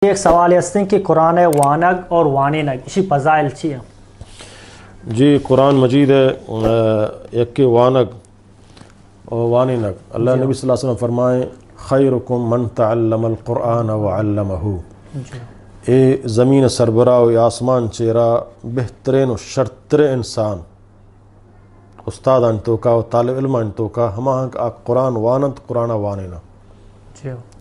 ایک سوال هستن که قرآن وانگ اور وانینگ اسی فضائل چیه؟ جی قرآن مجید ہے یک وانگ اور وانینگ. اللہ نبی صلی اللہ علیہ وسلم فرمائیں خیرکم من تعلم القرآن وعلمہ. اے زمین سربراہ و آسمان چیرا بہترین و شرطر انسان استاد انتو کا و طالب علم انتو کا ہما قرآن وانت قرآن وانینا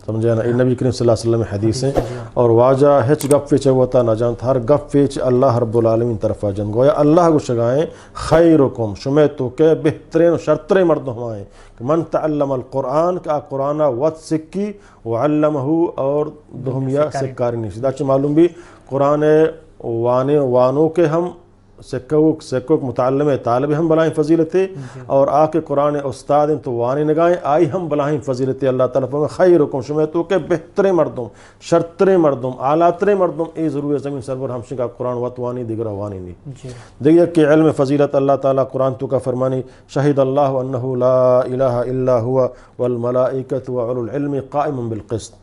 سمجھے نا. نبی کریم صلی اللہ علیہ وسلم حدیث ہیں اور واجہ ہچ گپ ویچ ہوتا نہ جانت ہر گپ ویچ اللہ رب العالمین طرف جن گویا اللہ کو شگائیں خیرکم شمی تو کہ بہترین و شرطر مرد ہمائیں من تعلم القرآن کا قرآن وط سکی وعلمہ اور دہمیہ سکاری نہیں دا چھ معلوم بھی قرآن وانوں کے ہم سکوک متعلم طالب ہم بلائیں فضیلت اور آ کے قرآن استاد تو وانے نگائیں آئی ہم بلائیں فضیلت. اللہ تعالیٰ فرمائے خیرکم شمی تو کہ بہتر مردم شرطر مردم اعلیٰ مردم اے ضرور زمین سرور ہمشن کا قرآن وط وانی دیگر وانی نہیں. دیگر کہ علم فضیلت اللہ تعالیٰ قرآن تو کا فرمانی شہید اللہ انہ لا الہ الا ہوا والملائکۃ وعلو العلم قائم بالقسط.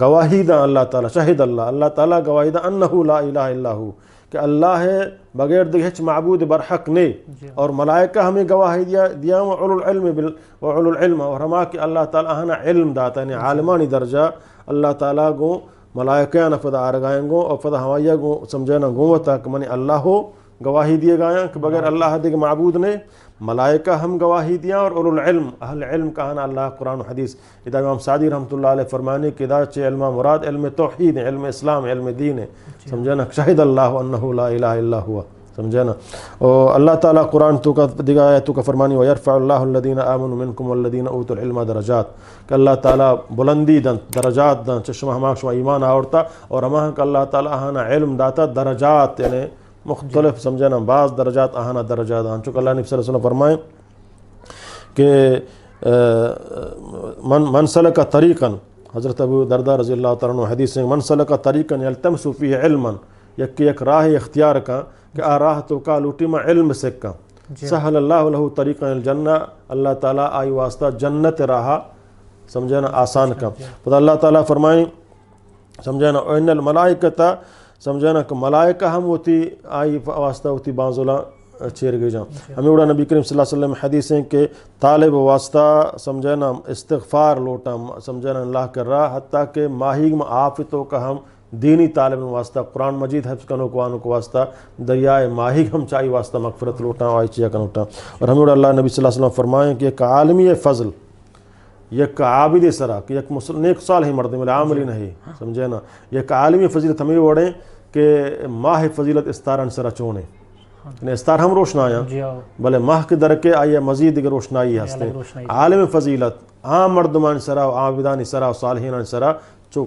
گواہی دا اللہ تعالیٰ شہید اللہ تعالیٰ گواہی دا انہ لا الہ الا ہوا کہ اللہ ہے بغیر ہچ معبود برحق نے اور ملائکہ ہمیں گواہی دیا وعلو العلم اور ہما کہ اللہ تعالیٰ ہنا علم داتا یعنی عالمانی درجہ اللہ تعالیٰ گو ملائکہ نفدہ آرگائیں گو اور فدہ ہوائیہ گو سمجھنا گو تاک منی اللہ ہو گواہی دیے گایا کہ بغیر اللہ دیکھ معبود نے ملائکہ ہم گواہی دیا اور اولو العلم اہل علم کہنا اللہ قرآن و حدیث. ادا امام سعدی رحمۃ اللہ علیہ فرمانے کہ ادا چھ علم مراد علم توحید ہے علم اسلام علم دین ہے سمجھنا شہید اللہ انہ لا الہ الا ہوا سمجھنا. اور اللہ تعالیٰ قرآن تو کا دیگا آیتوں کا فرمانی وَيَرْفَعُ اللَّهُ الَّذِينَ آمَنُوا مِنْكُمْ وَالَّذِينَ أُوتُوا الْعِلْمَ درجات کہ اللہ تعالیٰ بلندی دن درجات دن چشمہ ہماک شما ایمان آورتا اور ہماک اللہ تعالیٰ آہانا علم داتا درجات یعنی مختلف سمجھنا بعض درجات آہانا درجات آن چونکہ اللہ نبی صلی اللہ علیہ وسلم فرمائیں کہ من سلک طریقاً حضرت ابو درداء رضی اللہ تعالیٰ عنہ حدیث ہیں من سلک طریقاً یلتمس فیہ علما یک راہ اختیار کا کہ آ راہ تو کا لوٹی میں علم سکا سہل اللہ له طریقاً الجنہ اللہ تعالیٰ آئی واسطہ جنت راہ سمجھنا آسان کا. پتہ اللہ تعالیٰ فرمائیں سمجھنا ان الملائکۃ سمجھنا کہ ملائکہ ہم ہوتی آئی واسطہ ہوتی بانزولا چیر گئی جاں. ہمیں اڑا نبی کریم صلی اللہ علیہ وسلم حدیث ہیں کہ طالب واسطہ سمجھنا استغفار لوٹا سمجھنا اللہ کر رہا حتیٰ کہ ماہی میں آفتوں کا ہم دینی طالب واسطہ قرآن مجید حفظ کنو کوانو کو واسطہ دریائے ماہی ہم چاہی واسطہ مغفرت لوٹا آئی چیا کنوٹا. اور ہمیں اڑا اللہ نبی صلی اللہ علیہ وسلم فرمائیں کہ ایک عالمی فضل یک عابد سرا کہ یک نیک صالح مرد ملے عاملی نہیں سمجھنا یک عالمی فضیلت ہمیں وڑیں کہ ماہ فضیلت استارن سرا چونے یعنی استار ہم روشنائی بلے ماہ کے درکے آئیے مزید دیگر روشنائی ہستے عالم فضیلت عام مردمان سرا و عابدانی سرا و صالحین سرا جو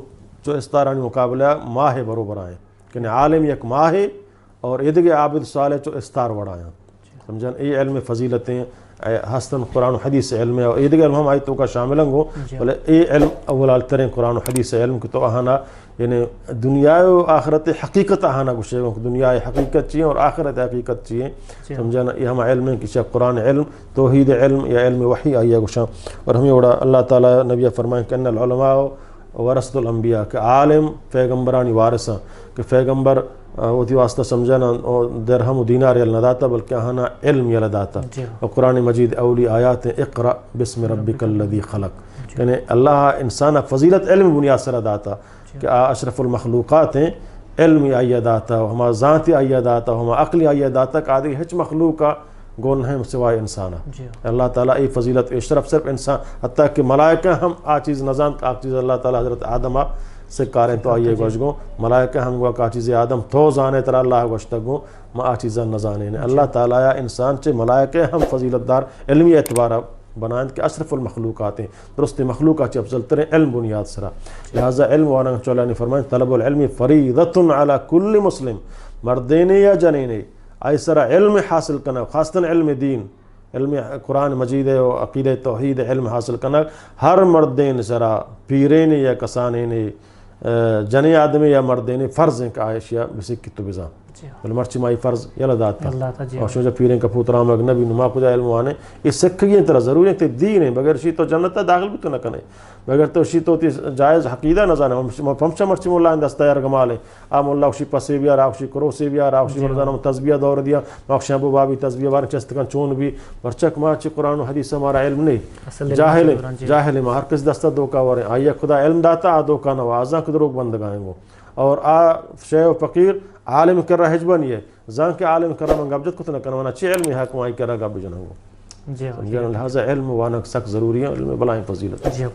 استارانی مقابلہ ماہ بروبر آئیں کہ عالم یک ماہ اور ادھگے عابد صالح جو استار وڑا آئیں سمجھن یہ علم فضیلتیں ہستن قرآن و حدیث علم اور ادھگے علم ہم آیتوں کا شامل ہوں بلے یہ علم اولال ترین قرآن و حدیث علم کی تو آہانا یعنی دنیا و آخرت حقیقت آہانا گوشے گا دنیا حقیقت چاہیے اور آخرت حقیقت چاہیے سمجھانا یہ ہم علم ہے کہ قرآن علم توحید علم یا علم وحی آئیے گوشا. اور ہمیں اڑا اللہ تعالیٰ نبی فرمائیں کہ ان العلماء ورثۃ الانبیاء کہ عالم پیغمبرانی وارثاں کہ پیغمبر وہی واسطہ سمجھنا درہم و دینار یل نہ داتا بلکہ آہانا علم یل داتا. اور قرآن مجید اولی آیات اقرأ بسم ربک الذی خلق یعنی اللہ انسان فضیلت علم بنیاد سر داتا کہ اشرف المخلوقات ہیں علمی آئیہ داتا ہما ذاتی آئیہ داتا ہما عقلی آئیہ داتا کہ آدھی ہچ مخلوقہ گون ہے سوائے انسانہ. اللہ تعالیٰ ای فضیلت اشرف صرف انسان حتیٰ کہ ملائکہ ہم آ چیز نظام آ چیز اللہ تعالیٰ حضرت آدم سے کاریں تو آئیے گوش گو ملائکہ ہم گو کا چیز آدم تو زانے تر اللہ گوشتہ گو ما آ چیزاں نزانے اللہ تعالیٰ یا انسان چے ملائکہ ہم فضیلت دار علمی اعتبارہ بنائیں کہ اشرف المخلوقات ہیں درست مخلوقات چے افضل ترین علم بنیاد سرا. لہذا علم وانا چولا نے فرمائیں طلب العلم فریضۃ علی کل مسلم مردین یا جنین آئی سرا علم حاصل کرنا خاصتاً علم دین علم قرآن مجید و عقید توحید علم حاصل کرنا ہر مردین سرا پیرین یا کسانین جنے آدمی یا مردین فرض ہیں کہ عائشہ بسکی تو بزا جی بل مرچی مائی فرض یلا داتا اللہ تا جی اور شوجا پیریں کا پوترام اگ نبی نما کجا علم وانے اس سکھگی طرح ضروری ہے دین ہے بغیر شی تو جنت داخل بھی تو نہ کنے بغیر تو شی تو جائز عقیدہ نہ جانے پمچا مرچی مولا اندستا یار گمالے ام اللہ شی پسے بھی راو شی کرو سے بھی راو شی مرزانہ تسبیح دور دیا ماخ ابو بابی تسبیح وار چست کن چون بھی ورچک ما چ قرآن و حدیث ہمارا علم نہیں جاہل ما ہر کس دستہ دھوکا ور آیا خدا علم داتا دھوکا نوازاں کدروگ بندگائیں وہ اور شے و فقیر عالم کر رہا حجبن یہ زان کے عالم کر رہا منگبجت کتنا کروانا چھ علم ہے کو آئی کر رہا گب جنہوں جی لہذا علم وانا سخت ضروری ہے علم بلائیں فضیلت جی